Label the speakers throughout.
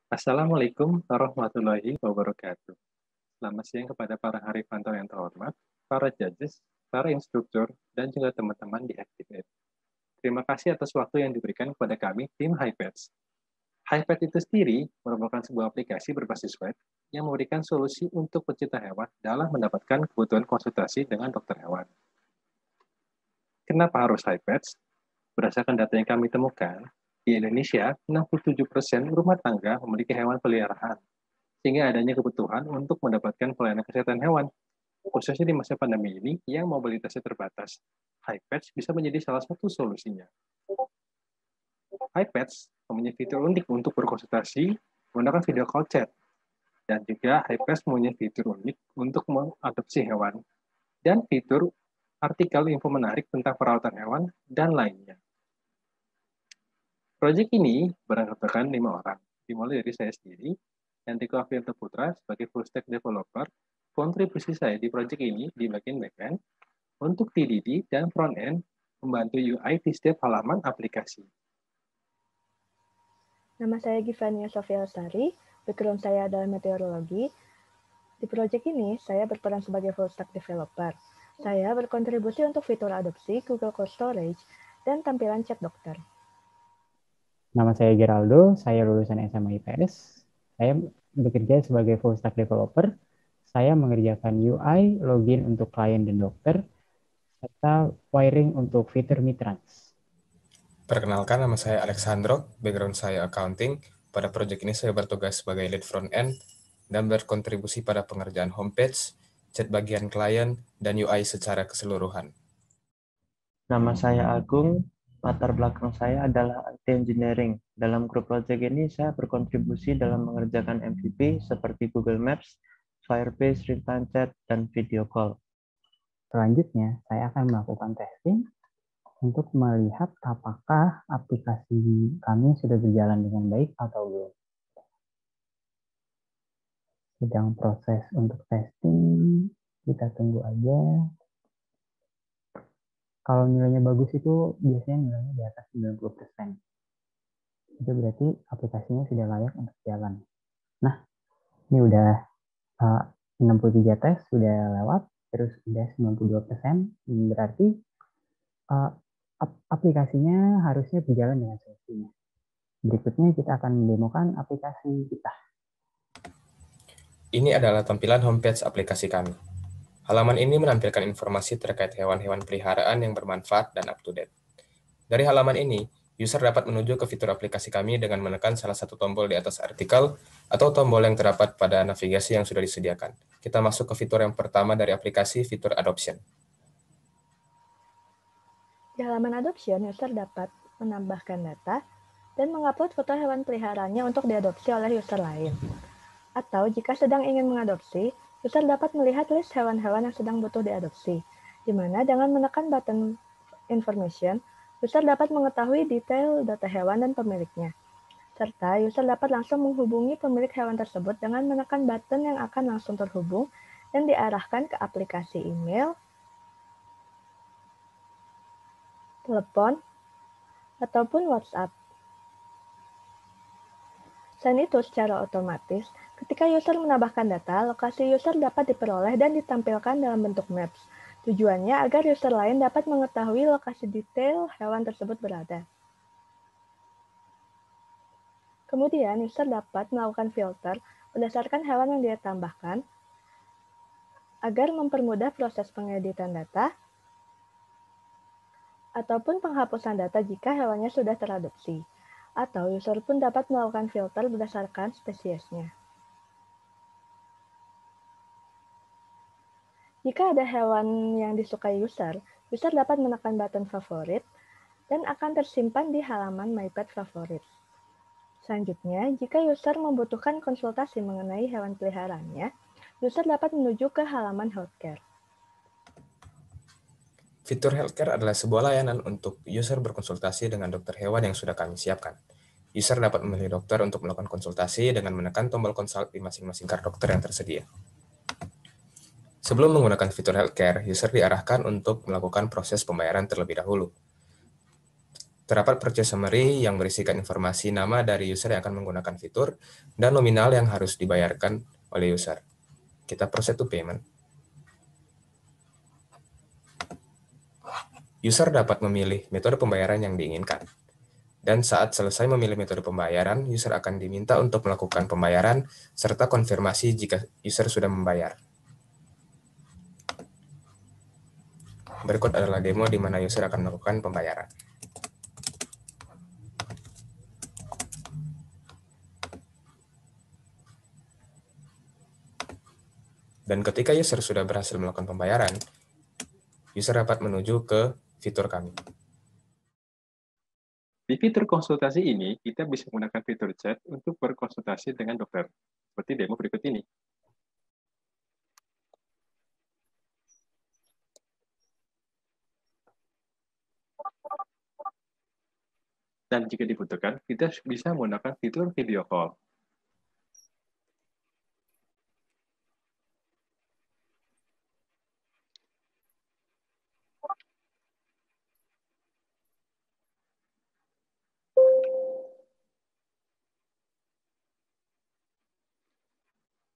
Speaker 1: Assalamualaikum warahmatullahi wabarakatuh. Selamat siang kepada para harifanto yang terhormat, para judges, para instruktur, dan juga teman-teman di Activate. Terima kasih atas waktu yang diberikan kepada kami, tim HiPads. HiPad itu sendiri merupakan sebuah aplikasi berbasis web yang memberikan solusi untuk pecinta hewan dalam mendapatkan kebutuhan konsultasi dengan dokter hewan. Kenapa harus HiPads? Berdasarkan data yang kami temukan, di Indonesia, 67% rumah tangga memiliki hewan peliharaan, sehingga adanya kebutuhan untuk mendapatkan pelayanan kesehatan hewan, khususnya di masa pandemi ini yang mobilitasnya terbatas. HiPads bisa menjadi salah satu solusinya. HiPads mempunyai fitur unik untuk berkonsultasi menggunakan video call chat, dan juga HiPads mempunyai fitur unik untuk mengadopsi hewan, dan fitur artikel info menarik tentang perawatan hewan, dan lainnya. Proyek ini beranggotakan 5 orang, dimulai dari saya sendiri, Hendriko Afianto Putra sebagai full stack developer. Kontribusi saya di proyek ini di bagian backend, untuk TDD dan frontend, membantu UI di setiap halaman aplikasi.
Speaker 2: Nama saya Givania Sofia Lestari, background saya adalah meteorologi. Di proyek ini, saya berperan sebagai full stack developer. Saya berkontribusi untuk fitur adopsi, Google Cloud Storage, dan tampilan chat dokter.
Speaker 3: Nama saya Geraldo, saya lulusan SMA IPS. Saya bekerja sebagai full stack developer. Saya mengerjakan UI, login untuk klien dan dokter, serta wiring untuk fitur Mitrans.
Speaker 4: Perkenalkan, nama saya Alexandro, background saya accounting. Pada proyek ini saya bertugas sebagai lead front-end dan berkontribusi pada pengerjaan homepage, chat bagian klien, dan UI secara keseluruhan.
Speaker 5: Nama saya Agung, latar belakang saya adalah IT Engineering. Dalam grup project ini saya berkontribusi dalam mengerjakan MVP seperti Google Maps, Firebase, real-time chat, dan video call.
Speaker 3: Selanjutnya, saya akan melakukan testing untuk melihat apakah aplikasi kami sudah berjalan dengan baik atau belum. Sedang proses untuk testing, kita tunggu aja. Kalau nilainya bagus itu biasanya nilainya di atas 90%. Itu berarti aplikasinya sudah layak untuk jalan. Nah, ini udah 63 tes sudah lewat, terus udah 92%, berarti aplikasinya harusnya berjalan dengan semestinya. Berikutnya kita akan mendemokan aplikasi kita.
Speaker 4: Ini adalah tampilan homepage aplikasi kami. Halaman ini menampilkan informasi terkait hewan-hewan peliharaan yang bermanfaat dan up-to-date. Dari halaman ini, user dapat menuju ke fitur aplikasi kami dengan menekan salah satu tombol di atas artikel atau tombol yang terdapat pada navigasi yang sudah disediakan. Kita masuk ke fitur yang pertama dari aplikasi, fitur Adoption.
Speaker 2: Di halaman Adoption, user dapat menambahkan data dan mengupload foto hewan peliharaannya untuk diadopsi oleh user lain. Atau jika sedang ingin mengadopsi, user dapat melihat list hewan-hewan yang sedang butuh diadopsi, di mana dengan menekan button Information, user dapat mengetahui detail data hewan dan pemiliknya. Serta user dapat langsung menghubungi pemilik hewan tersebut dengan menekan button yang akan langsung terhubung dan diarahkan ke aplikasi email, telepon, ataupun WhatsApp. Selain itu, secara otomatis, ketika user menambahkan data, lokasi user dapat diperoleh dan ditampilkan dalam bentuk maps. Tujuannya agar user lain dapat mengetahui lokasi detail hewan tersebut berada. Kemudian, user dapat melakukan filter berdasarkan hewan yang dia tambahkan agar mempermudah proses pengeditan data ataupun penghapusan data jika hewannya sudah teradopsi. Atau user pun dapat melakukan filter berdasarkan spesiesnya. Jika ada hewan yang disukai user dapat menekan button favorit dan akan tersimpan di halaman My Pet Favorit. Selanjutnya, jika user membutuhkan konsultasi mengenai hewan peliharaannya, user dapat menuju ke halaman Healthcare.
Speaker 4: Fitur Healthcare adalah sebuah layanan untuk user berkonsultasi dengan dokter hewan yang sudah kami siapkan. User dapat memilih dokter untuk melakukan konsultasi dengan menekan tombol consult di masing-masing kartu dokter yang tersedia. Sebelum menggunakan fitur Healthcare, user diarahkan untuk melakukan proses pembayaran terlebih dahulu. Terdapat purchase summary yang berisikan informasi nama dari user yang akan menggunakan fitur dan nominal yang harus dibayarkan oleh user. Kita proceed to payment. User dapat memilih metode pembayaran yang diinginkan. Dan saat selesai memilih metode pembayaran, user akan diminta untuk melakukan pembayaran serta konfirmasi jika user sudah membayar. Berikut adalah demo di mana user akan melakukan pembayaran. Dan ketika user sudah berhasil melakukan pembayaran, user dapat menuju ke fitur kami.
Speaker 1: Di fitur konsultasi ini, kita bisa menggunakan fitur chat untuk berkonsultasi dengan dokter, seperti demo berikut ini. Dan jika dibutuhkan, kita bisa menggunakan fitur video call.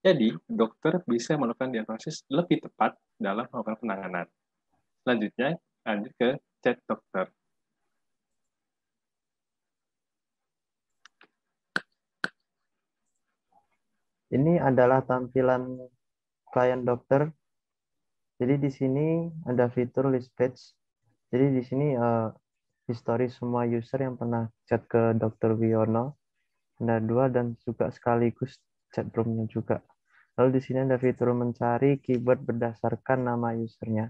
Speaker 1: Jadi, dokter bisa melakukan diagnosis lebih tepat dalam melakukan penanganan. Selanjutnya, lanjut ke chat dokter.
Speaker 5: Ini adalah tampilan klien dokter. Jadi di sini ada fitur list page. Jadi di sini history semua user yang pernah chat ke Dr. Wiono. Ada 2 dan juga sekaligus chat room-nya juga. Lalu di sini ada fitur mencari keyword berdasarkan nama usernya.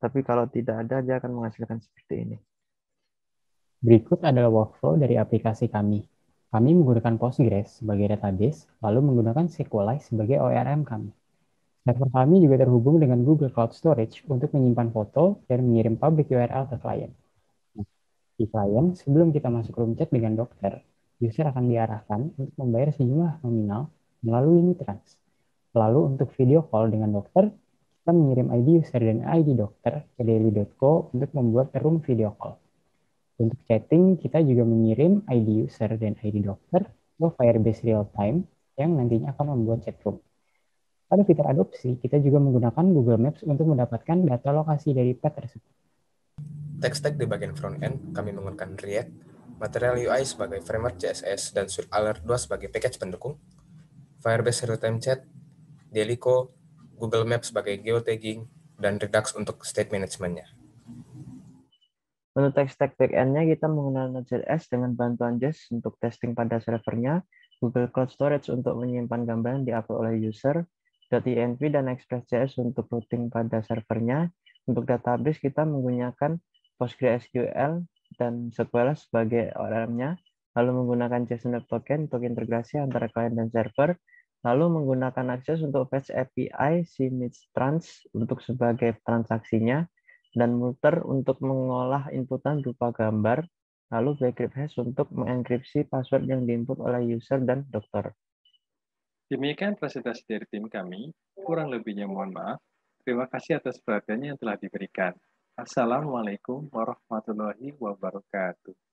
Speaker 5: Tapi kalau tidak ada, dia akan menghasilkan seperti ini.
Speaker 3: Berikut adalah workflow dari aplikasi kami. Kami menggunakan Postgres sebagai database, lalu menggunakan SQLite sebagai ORM kami. Server kami juga terhubung dengan Google Cloud Storage untuk menyimpan foto dan mengirim public URL ke klien. Di klien, sebelum kita masuk room chat dengan dokter, user akan diarahkan untuk membayar sejumlah nominal melalui Mitrans. Lalu untuk video call dengan dokter, kita mengirim ID user dan ID dokter ke daily.co untuk membuat room video call. Untuk chatting, kita juga mengirim ID user dan ID dokter ke Firebase Real Time yang nantinya akan membuat chat room. Pada fitur adopsi, kita juga menggunakan Google Maps untuk mendapatkan data lokasi dari pet tersebut.
Speaker 4: Text tag di bagian front-end, kami menggunakan React, Material UI sebagai framework CSS, dan Swift Alert 2 sebagai package pendukung, Firebase Real-Time Chat, Delico, Google Maps sebagai geotagging, dan Redux untuk state management-nya.
Speaker 5: Untuk text tag backend-nya, kita menggunakan Node.js dengan bantuan Jest untuk testing pada servernya, Google Cloud Storage untuk menyimpan gambar yang di-upload oleh user, .env dan Express.js untuk routing pada servernya. Untuk database, kita menggunakan PostgreSQL dan SQL sebagai ORM-nya, lalu menggunakan JSON Web Token untuk integrasi antara klien dan server, lalu menggunakan Access untuk fetch API, Mitrans untuk sebagai transaksinya, dan Mutter untuk mengolah inputan berupa gambar, lalu bcrypt hash untuk mengenkripsi password yang diinput oleh user dan dokter.
Speaker 1: Demikian presentasi dari tim kami. Kurang lebihnya mohon maaf. Terima kasih atas perhatiannya yang telah diberikan. Assalamualaikum warahmatullahi wabarakatuh.